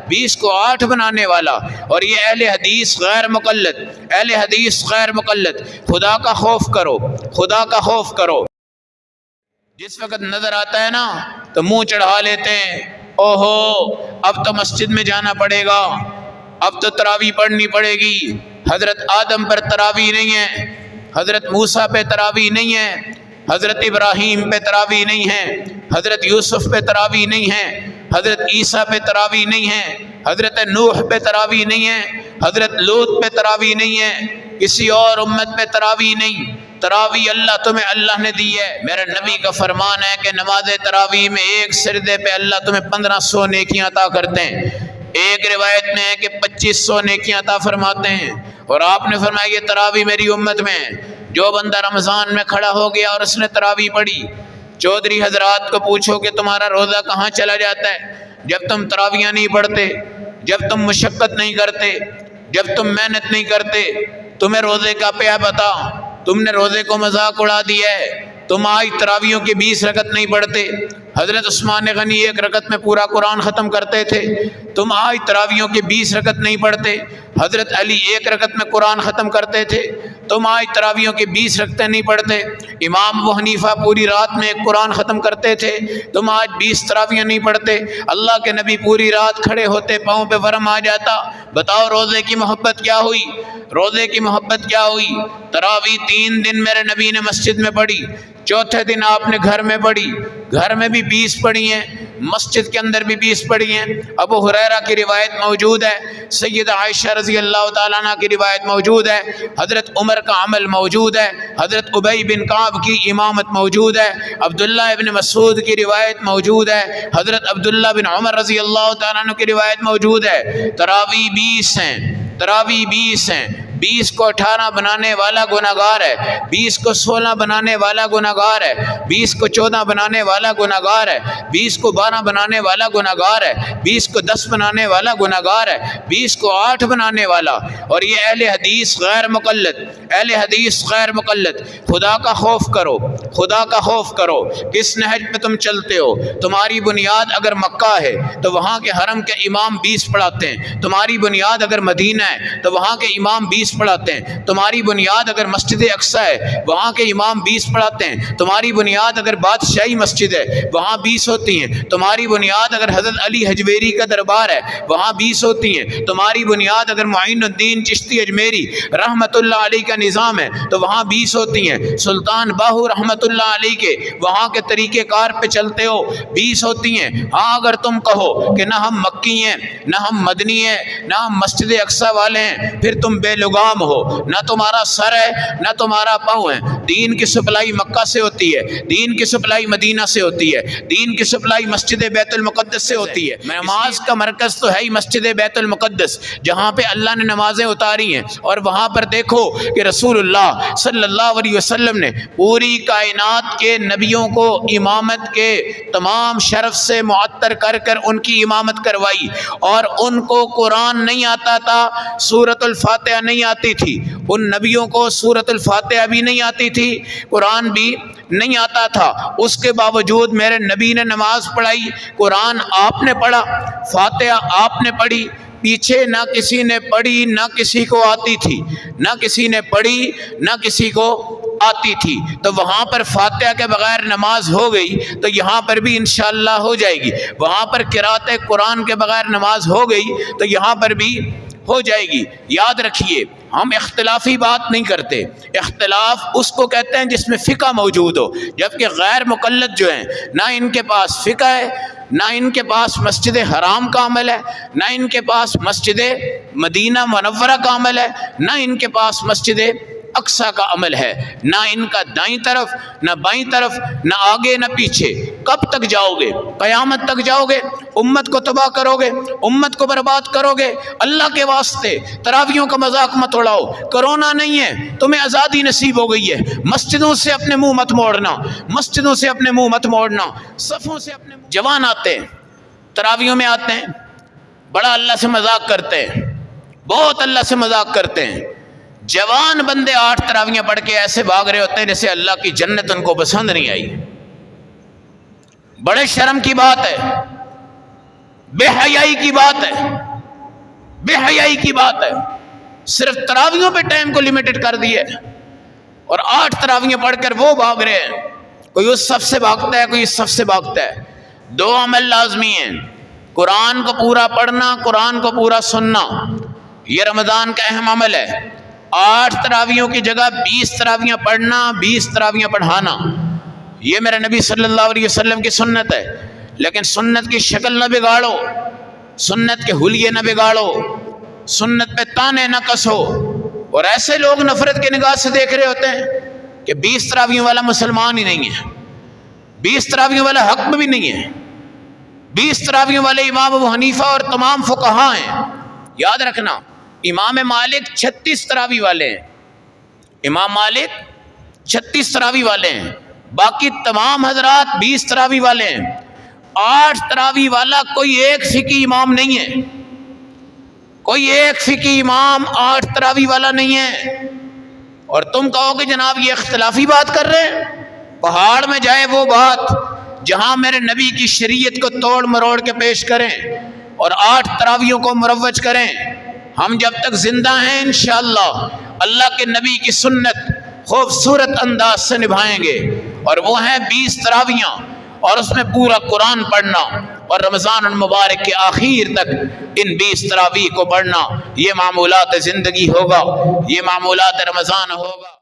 20 کو 8 بنانے والا، اور یہ اہل حدیث غیر مقلد، اہل حدیث غیر مقلد۔ خدا کا خوف کرو، خدا کا خوف کرو۔ جس وقت نظر آتا ہے نا تو منہ چڑھا لیتے ہیں، اوہو اب تو مسجد میں جانا پڑے گا، اب تو تراویح پڑھنی پڑے گی۔ حضرت آدم پر تراویح نہیں ہے، حضرت موسیٰ پہ تراویح نہیں ہے، حضرت ابراہیم پہ تراویح نہیں ہے، حضرت یوسف پہ تراویح نہیں ہے، حضرت عیسیٰ پہ تراویح نہیں ہے، حضرت نوح پہ تراویح نہیں ہے، حضرت لوط پہ تراویح نہیں ہے، کسی اور امت پہ تراویح نہیں۔ تراویح اللہ نے دی ہے۔ میرے نبی کا فرمان ہے کہ نماز تراویح میں ایک سجدے پہ اللہ تمہیں 1500 نیکیاں عطا کرتے ہیں۔ ایک روایت میں ہے کہ 2500 نیکیاں عطا فرماتے ہیں۔ اور آپ نے فرمایا یہ تراویح میری امت میں ہے۔ جو بندہ رمضان میں کھڑا ہو گیا اور اس نے تراویح پڑھی، چودھری حضرات کو پوچھو کہ تمہارا روزہ کہاں چلا جاتا ہے جب تم تراویحاں نہیں پڑھتے، جب تم مشقت نہیں کرتے، جب تم محنت نہیں کرتے؟ تمہیں روزے کا کیا پتا؟ تم نے روزے کو مذاق اڑا دیا ہے۔ تم آج تراویحوں کی 20 رکعت نہیں پڑھتے۔ حضرت عثمان غنی 1 رکعت میں پورا قرآن ختم کرتے تھے، تم آج تراویحوں کی 20 رکعت نہیں پڑھتے۔ حضرت علی 1 رکعت میں قرآن ختم کرتے تھے، تم آج تراویحوں کی 20 رکعتیں نہیں پڑھتے۔ امام ابو حنیفہ پوری رات میں 1 قرآن ختم کرتے تھے، تم آج 20 تراویحیں نہیں پڑھتے۔ اللہ کے نبی پوری رات کھڑے ہوتے، پاؤں پہ ورم آ جاتا۔ بتاؤ روزے کی محبت کیا ہوئی؟ روزے کی محبت کیا ہوئی؟ تراویح 3 دن میرے نبی نے مسجد میں پڑھی، چوتھے دن آپ نے گھر میں پڑھی، گھر میں بھی 20 پڑھی ہیں، مسجد کے اندر بھی 20 پڑھی ہیں۔ ابو ہریرہ کی روایت موجود ہے، سیدہ عائشہ رضی اللہ تعالیٰ عنہ کی روایت موجود ہے، حضرت عمر کا عمل موجود ہے، حضرت ابی بن کعب کی امامت موجود ہے، عبداللہ ابن مسعود کی روایت موجود ہے، حضرت عبداللہ بن عمر رضی اللہ تعالیٰ عنہ کی روایت موجود ہے۔ تراویح 20 ہیں، تراویح 20 ہیں۔ 20 کو 18 بنانے والا گناہگار ہے، 20 کو 16 بنانے والا گناہگار ہے، 20 کو 14 بنانے والا گناہگار ہے، 20 کو 12 بنانے والا گناہگار ہے، 20 کو 10 بنانے والا گناہگار ہے، 20 کو 8 بنانے والا۔ اور یہ اہل حدیث غیر مقلد، اہل حدیث غیر مقلد۔ خدا کا خوف کرو، خدا کا خوف کرو۔ کس نہج پہ تم چلتے ہو؟ تمہاری بنیاد اگر مکہ ہے تو وہاں کے حرم کے امام 20 پڑھاتے ہیں، تمہاری بنیاد اگر مدینہ ہے تو وہاں کے امام 20 پڑھاتے ہیں، تمہاری بنیاد اگر مسجد اقصی ہے وہاں کے امام 20 پڑھاتے ہیں، تمہاری بنیاد اگر بادشاہی مسجد ہے وہاں 20 ہوتی ہیں، تمہاری بنیاد اگر حضرت علی حجویری کا دربار ہے وہاں 20 ہوتی ہیں، تمہاری بنیاد اگر معین الدین چشتی اجمیری رحمت اللہ علیہ کا نظام ہے تو وہاں 20 ہوتی ہیں، سلطان باہو رحمت اللہ علیہ کے وہاں کے طریقہ کار پہ چلتے ہو 20 ہوتی ہیں۔ ہاں اگر تم کہو کہ نہ ہم مکی ہیں، نہ ہم مدنی ہیں، نہ ہم مسجد اقصی والے ہیں، پھر تم بے لگام ہو، نہ تمہارا سر ہے نہ تمہارا پاؤں ہے۔ دین کی سپلائی مکہ سے ہوتی ہے، دین کی سپلائی مدینہ سے ہوتی ہے، دین کی سپلائی مسجد بیت المقدس سے ہوتی ہے۔ نماز کا مرکز تو ہے ہی مسجد بیت المقدس، جہاں پہ اللہ نے نمازیں اتاری ہیں، اور وہاں پر دیکھو کہ رسول اللہ صلی اللہ علیہ وسلم نے پوری کائنات کے نبیوں کو امامت کے تمام شرف سے معطر کر کر ان کی امامت کروائی، اور ان کو قرآن نہیں آتا تھا، سورۃ الفاتحہ نہیں آتی تھی، ان نبیوں کو سورۃ الفاتحہ بھی نہیں آتی تھی، قرآن بھی نہیں آتا تھا، اس کے باوجود میرے نبی نے نماز پڑھائی، قرآن آپ نے پڑھا، فاتحہ آپ نے پڑھی، پیچھے نہ کسی نے پڑھی نہ کسی کو آتی تھی، نہ کسی نے پڑھی نہ کسی کو آتی تھی۔ تو وہاں پر فاتحہ کے بغیر نماز ہو گئی تو یہاں پر بھی انشاءاللہ ہو جائے گی، وہاں پر قرات قرآن کے بغیر نماز ہو گئی تو یہاں پر بھی ہو جائے گی۔ یاد رکھیے ہم اختلافی بات نہیں کرتے، اختلاف اس کو کہتے ہیں جس میں فقہ موجود ہو، جبکہ غیر مقلد جو ہیں نہ ان کے پاس فقہ ہے، نہ ان کے پاس مسجد حرام کا عمل ہے، نہ ان کے پاس مسجد مدینہ منورہ کا عمل ہے، نہ ان کے پاس مسجد اقصی کا عمل ہے، نہ ان کا دائیں طرف نہ بائیں طرف، نہ آگے نہ پیچھے۔ کب تک جاؤ گے؟ قیامت تک جاؤ گے؟ امت کو تباہ کرو گے، امت کو برباد کرو گے؟ اللہ کے واسطے تراویحوں کا مذاق مت اڑاؤ۔ کرونا نہیں ہے، تمہیں آزادی نصیب ہو گئی ہے، مسجدوں سے اپنے منہ مت موڑنا، مسجدوں سے اپنے منہ مت موڑنا، صفوں سے اپنے جوان آتے ہیں تراویحوں میں آتے ہیں، بڑا اللہ سے مذاق کرتے ہیں، بہت اللہ سے مذاق کرتے ہیں، جوان بندے 8 تراویحیں پڑھ کے ایسے بھاگ رہے ہوتے ہیں جیسے اللہ کی جنت ان کو پسند نہیں آئی۔ بڑے شرم کی بات ہے، بے حیائی کی بات ہے۔ بے حیائی کی بات ہے. صرف تراویحوں پہ ٹائم کو لمیٹڈ کر دیا ہے اور 8 تراویحیں پڑھ کر وہ بھاگ رہے ہیں. کوئی اس صف سے بھاگتا ہے، کوئی اس صف سے بھاگتا ہے. 2 عمل لازمی ہیں: قرآن کو پورا پڑھنا، قرآن کو پورا سننا. یہ رمضان کا اہم عمل ہے. 8 تراویحوں کی جگہ 20 تراویحیں پڑھنا، 20 تراویحیں پڑھانا. یہ میرے نبی صلی اللہ علیہ وسلم کی سنت ہے. لیکن سنت کی شکل نہ بگاڑو، سنت کے حلیے نہ بگاڑو، سنت پہ تانے نہ کسو. اور ایسے لوگ نفرت کی نگاہ سے دیکھ رہے ہوتے ہیں کہ 20 تراویحوں والا مسلمان ہی نہیں ہے، 20 تراویحوں والا حق میں بھی نہیں ہے. 20 تراویحوں والے امام ابو حنیفہ اور تمام فقہاء ہیں. یاد رکھنا، امام مالک 36 تراویح والے ہیں، امام مالک 36 تراویح والے ہیں، باقی تمام حضرات 20 تراویح والے ہیں. 8 تراویح والا کوئی ایک فقی امام نہیں ہے، کوئی ایک فقی امام 8 تراویح والا نہیں ہے. اور تم کہو کہ جناب یہ اختلافی بات کر رہے ہیں. پہاڑ میں جائے وہ بات جہاں میرے نبی کی شریعت کو توڑ مروڑ کے پیش کریں اور 8 تراویحوں کو مروج کریں. ہم جب تک زندہ ہیں انشاءاللہ اللہ کے نبی کی سنت خوبصورت انداز سے نبھائیں گے، اور وہ ہیں 20 تراویحاں اور اس میں پورا قرآن پڑھنا، اور رمضان المبارک کے آخر تک ان 20 تراویح کو پڑھنا. یہ معمولات زندگی ہوگا، یہ معمولات رمضان ہوگا.